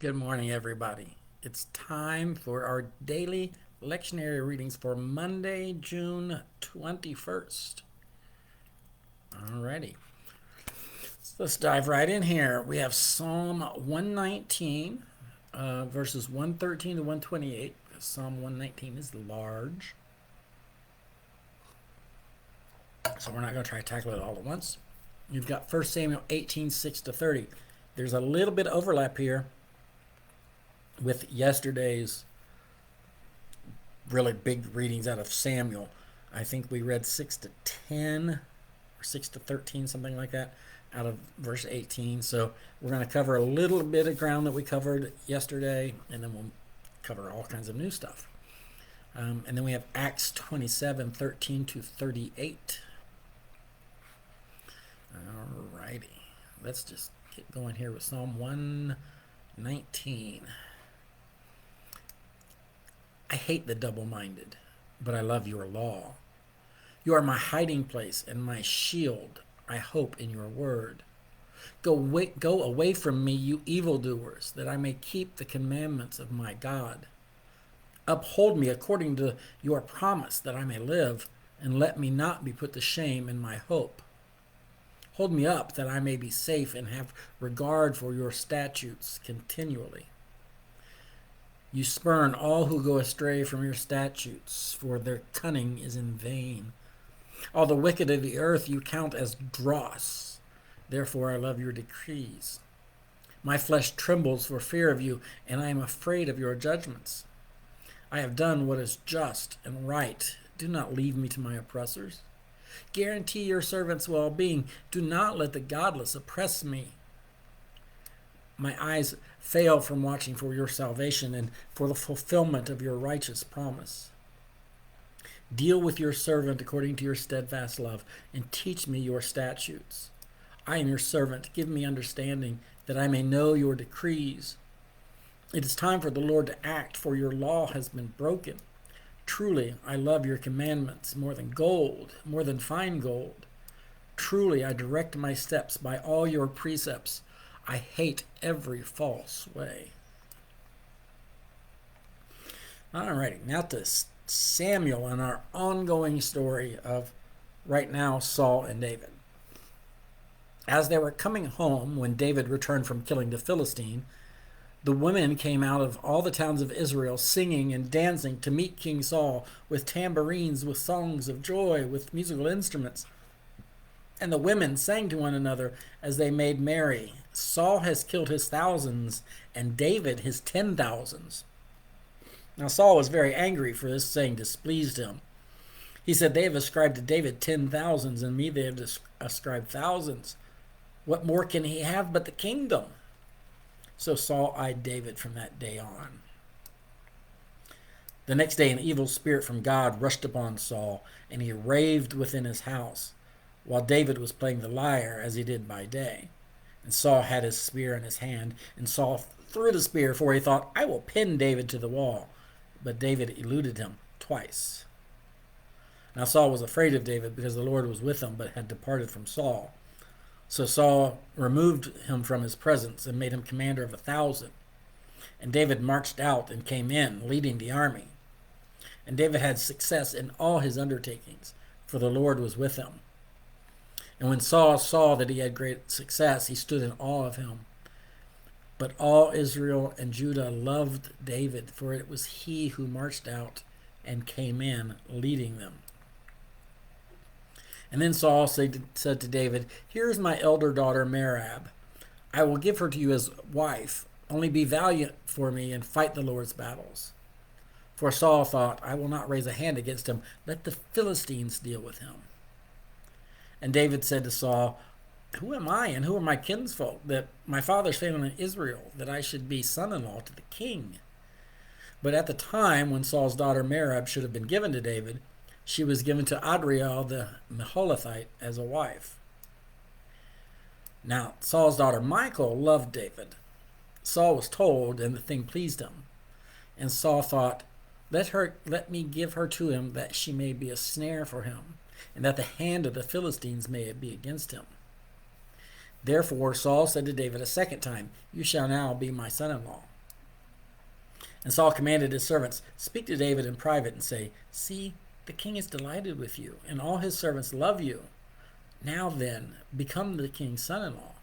Good morning, everybody. It's time for our daily lectionary readings for Monday, June 21st. Alrighty. So let's dive right in here. We have Psalm 119, verses 113 to 128. Psalm 119 is large, so we're not going to try to tackle it all at once. You've got 1 Samuel 18, 6 to 30. There's a little bit of overlap here with yesterday's really big readings out of Samuel. I think we read 6 to 10 or 6 to 13, something like that, out of verse 18. So we're going to cover a little bit of ground that we covered yesterday, and then we'll cover all kinds of new stuff. And then we have Acts 27, 13 to 38. Alrighty. Let's just get going here with Psalm 119. I hate the double-minded, but I love your law. You are my hiding place and my shield. I hope in your word. Go away from me, you evildoers, that I may keep the commandments of my God. Uphold me according to your promise, that I may live, and let me not be put to shame in my hope. Hold me up, that I may be safe and have regard for your statutes continually. You spurn all who go astray from your statutes, for their cunning is in vain. All the wicked of the earth you count as dross. Therefore I love your decrees. My flesh trembles for fear of you, and I am afraid of your judgments. I have done what is just and right. Do not leave me to my oppressors. Guarantee your servant's well-being. Do not let the godless oppress me. My eyes fail from watching for your salvation and for the fulfillment of your righteous promise. Deal with your servant according to your steadfast love, and teach me your statutes. I am your servant. Give me understanding, that I may know your decrees. It is time for the Lord to act, for your law has been broken. Truly, I love your commandments more than gold, more than fine gold. Truly, I direct my steps by all your precepts. I hate every false way. Alrighty, now to Samuel and our ongoing story of right now Saul and David. As they were coming home when David returned from killing the Philistine, the women came out of all the towns of Israel singing and dancing to meet King Saul with tambourines, with songs of joy, with musical instruments. And the women sang to one another as they made merry. Saul has killed his thousands, and David his 10,000s. Now Saul was very angry, for this saying displeased him. He said, they have ascribed to David 10,000s, and me they have ascribed thousands. What more can he have but the kingdom? So Saul eyed David from that day on. The next day an evil spirit from God rushed upon Saul, and he raved within his house, while David was playing the lyre as he did by day. And Saul had his spear in his hand, and Saul threw the spear, for he thought, I will pin David to the wall. But David eluded him twice. Now Saul was afraid of David, because the Lord was with him, but had departed from Saul. So Saul removed him from his presence and made him commander of 1,000. And David marched out and came in, leading the army. And David had success in all his undertakings, for the Lord was with him. And when Saul saw that he had great success, he stood in awe of him. But all Israel and Judah loved David, for it was he who marched out and came in, leading them. And then Saul said to David, here is my elder daughter Merab. I will give her to you as wife. Only be valiant for me and fight the Lord's battles. For Saul thought, I will not raise a hand against him. Let the Philistines deal with him. And David said to Saul, who am I and who are my kinsfolk, that my father's family in Israel, that I should be son-in-law to the king? But at the time when Saul's daughter Merab should have been given to David, she was given to Adriel the Meholathite as a wife. Now Saul's daughter Michal loved David. Saul was told, and the thing pleased him. And Saul thought, let me give her to him, that she may be a snare for him, and that the hand of the Philistines may be against him. Therefore Saul said to David a second time, you shall now be my son-in-law. And Saul commanded his servants, "Speak to David in private and say, 'See, the king is delighted with you, and all his servants love you. Now then, become the king's son-in-law.'"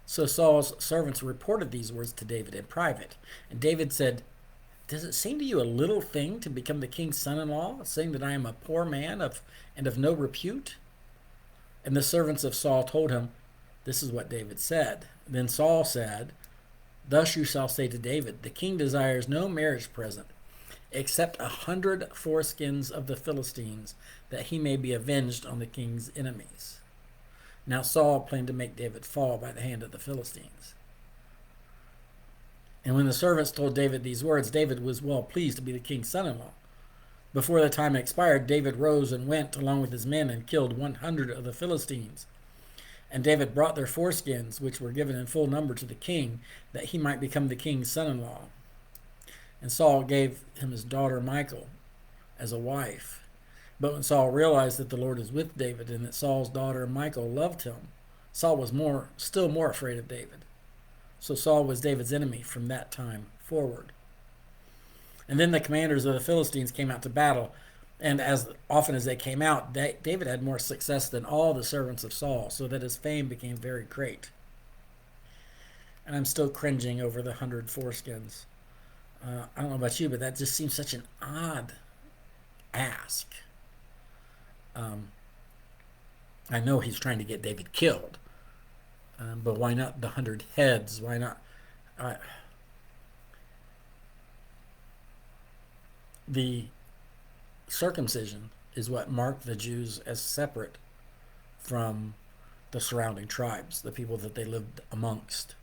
So Saul's servants reported these words to David in private. And David said, "Does it seem to you a little thing to become the king's son-in-law, saying that I am a poor man and of no repute?" And the servants of Saul told him, "This is what David said." Then Saul said, "Thus you shall say to David, the king desires no marriage present, except 100 foreskins of the Philistines, that he may be avenged on the king's enemies." Now Saul planned to make David fall by the hand of the Philistines. And when the servants told David these words, David was well pleased to be the king's son-in-law. Before the time expired, David rose and went along with his men and killed 100 of the Philistines. And David brought their foreskins, which were given in full number, to the king, that he might become the king's son-in-law. And Saul gave him his daughter Michal as a wife. But when Saul realized that the Lord was with David and that Saul's daughter Michal loved him, Saul was still more afraid of David. So Saul was David's enemy from that time forward. And then the commanders of the Philistines came out to battle, and as often as they came out, David had more success than all the servants of Saul, so that his fame became very great. And I'm still cringing over the 100 foreskins. I don't know about you, but that just seems such an odd ask. I know he's trying to get David killed, but why not the 100 heads? Why not? The circumcision is what marked the Jews as separate from the surrounding tribes, the people that they lived amongst.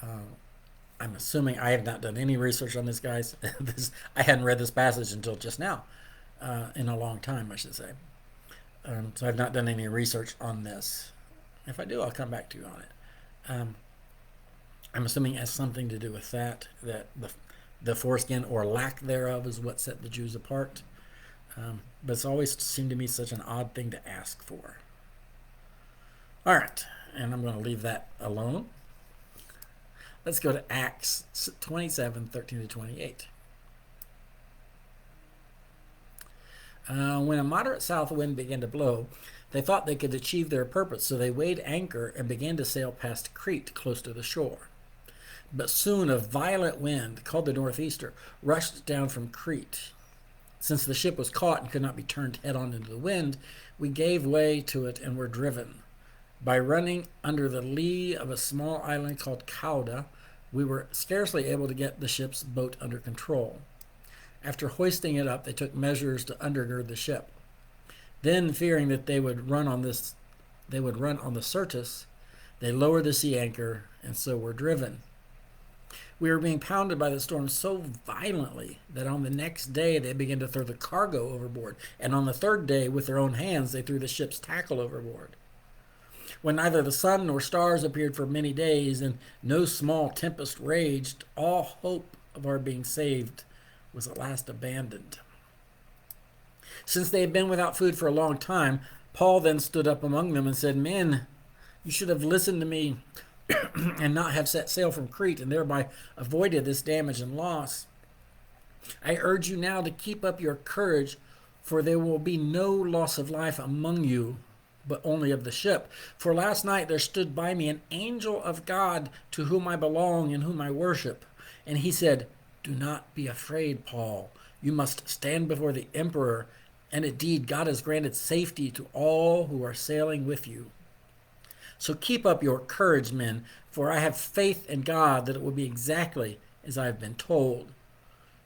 I'm assuming, I have not done any research on this, guys. I hadn't read this passage until just now, in a long time, I should say. So I've not done any research on this. If I do, I'll come back to you on it. I'm assuming it has something to do with that the foreskin or lack thereof is what set the Jews apart. But it's always seemed to me such an odd thing to ask for. All right, and I'm going to leave that alone. Let's go to Acts 27, 13 to 28. When a moderate south wind began to blow, they thought they could achieve their purpose, so they weighed anchor and began to sail past Crete, close to the shore. But soon a violent wind, called the northeaster, rushed down from Crete. Since the ship was caught and could not be turned head-on into the wind, we gave way to it and were driven. By running under the lee of a small island called Cauda, we were scarcely able to get the ship's boat under control. After hoisting it up, they took measures to undergird the ship. Then, fearing that they would run on the Syrtis, they lowered the sea anchor and so were driven. We were being pounded by the storm so violently that on the next day they began to throw the cargo overboard, and on the third day, with their own hands, they threw the ship's tackle overboard. When neither the sun nor stars appeared for many days, and no small tempest raged, all hope of our being saved was at last abandoned. Since they had been without food for a long time, Paul then stood up among them and said, "Men, you should have listened to me and not have set sail from Crete, and thereby avoided this damage and loss. I urge you now to keep up your courage, for there will be no loss of life among you, but only of the ship. For last night there stood by me an angel of God, to whom I belong and whom I worship. And he said, 'Do not be afraid, Paul. You must stand before the emperor, and indeed God has granted safety to all who are sailing with you. So keep up your courage, men, for I have faith in God that it will be exactly as I have been told.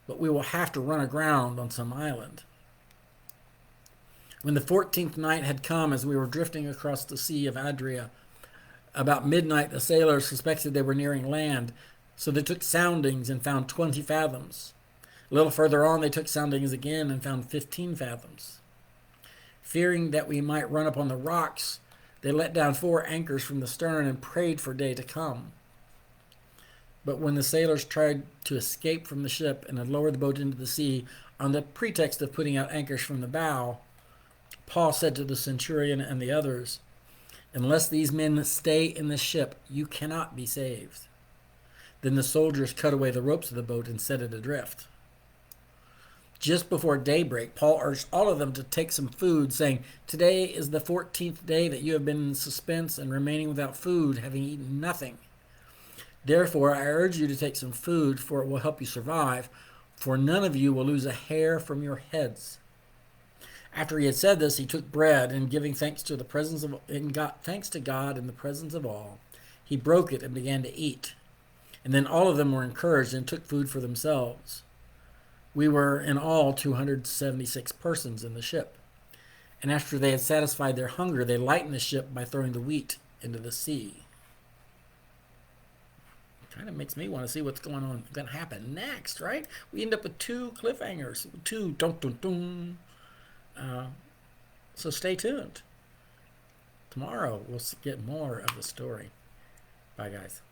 But we will have to run aground on some island.' When the 14th night had come, as we were drifting across the Sea of Adria, about midnight the sailors suspected they were nearing land, so they took soundings and found 20 fathoms. A little further on they took soundings again and found 15 fathoms. Fearing that we might run upon the rocks, they let down 4 anchors from the stern and prayed for day to come. But when the sailors tried to escape from the ship and had lowered the boat into the sea on the pretext of putting out anchors from the bow, Paul said to the centurion and the others, 'Unless these men stay in the ship, you cannot be saved.' Then the soldiers cut away the ropes of the boat and set it adrift. Just before daybreak, Paul urged all of them to take some food, saying, "Today is the 14th day that you have been in suspense and remaining without food, having eaten nothing. Therefore, I urge you to take some food, for it will help you survive, for none of you will lose a hair from your heads." After he had said this, he took bread, and giving thanks to God in the presence of all, he broke it and began to eat. And then all of them were encouraged and took food for themselves. We were in all 276 persons in the ship. And after they had satisfied their hunger, they lightened the ship by throwing the wheat into the sea. Kind of makes me want to see what's going to happen next, right? We end up with 2 cliffhangers, 2 dun dun dun. So stay tuned. Tomorrow we'll get more of the story. Bye, guys.